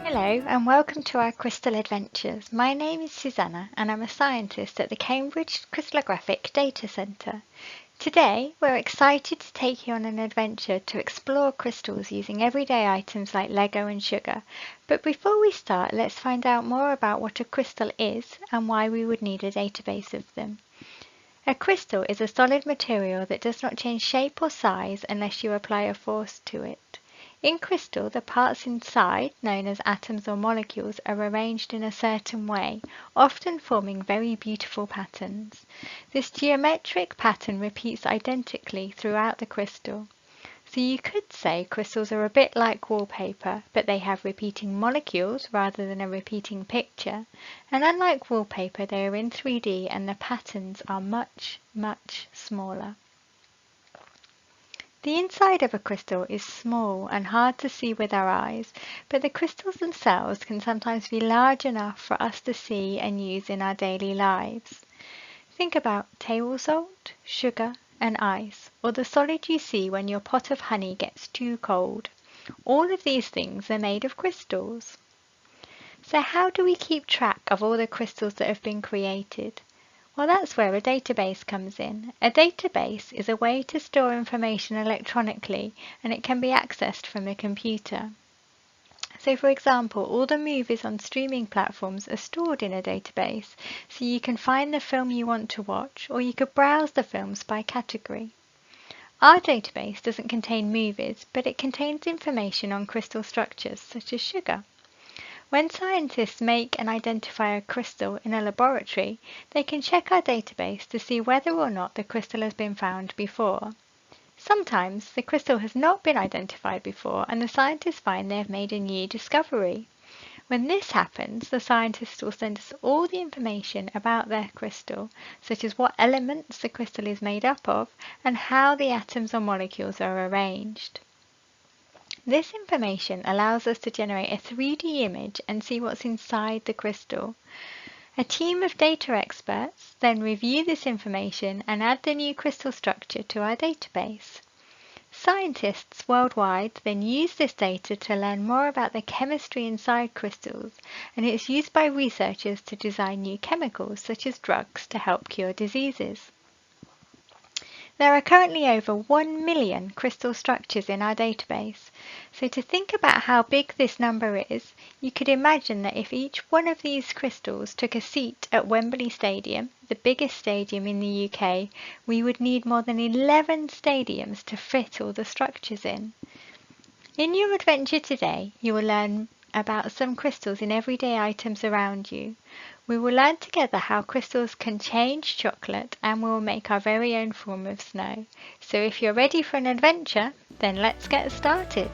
Hello and welcome to our Crystal Adventures. My name is Susanna and I'm a scientist at the Cambridge Crystallographic Data Centre. Today we're excited to take you on an adventure to explore crystals using everyday items like Lego and sugar. But before we start, let's find out more about what a crystal is and why we would need a database of them. A crystal is a solid material that does not change shape or size unless you apply a force to it. In crystal, the parts inside, known as atoms or molecules, are arranged in a certain way, often forming very beautiful patterns. This geometric pattern repeats identically throughout the crystal. So you could say crystals are a bit like wallpaper, but they have repeating molecules rather than a repeating picture. And unlike wallpaper, they are in 3D and the patterns are much, much smaller. The inside of a crystal is small and hard to see with our eyes, but the crystals themselves can sometimes be large enough for us to see and use in our daily lives. Think about table salt, sugar, and ice, or the solid you see when your pot of honey gets too cold. All of these things are made of crystals. So how do we keep track of all the crystals that have been created? Well, that's where a database comes in. A database is a way to store information electronically, and it can be accessed from a computer. So for example, all the movies on streaming platforms are stored in a database, so you can find the film you want to watch, or you could browse the films by category. Our database doesn't contain movies, but it contains information on crystal structures, such as sugar. When scientists make and identify a crystal in a laboratory, they can check our database to see whether or not the crystal has been found before. Sometimes the crystal has not been identified before and the scientists find they have made a new discovery. When this happens, the scientists will send us all the information about their crystal, such as what elements the crystal is made up of and how the atoms or molecules are arranged. This information allows us to generate a 3D image and see what's inside the crystal. A team of data experts then review this information and add the new crystal structure to our database. Scientists worldwide then use this data to learn more about the chemistry inside crystals, and it's used by researchers to design new chemicals such as drugs to help cure diseases. There are currently over 1 million crystal structures in our database, so to think about how big this number is, you could imagine that if each one of these crystals took a seat at Wembley Stadium, the biggest stadium in the UK, we would need more than 11 stadiums to fit all the structures in. In your adventure today, you will learn about some crystals in everyday items around you. We will learn together how crystals can change chocolate and we will make our very own form of snow. So if you're ready for an adventure, then let's get started.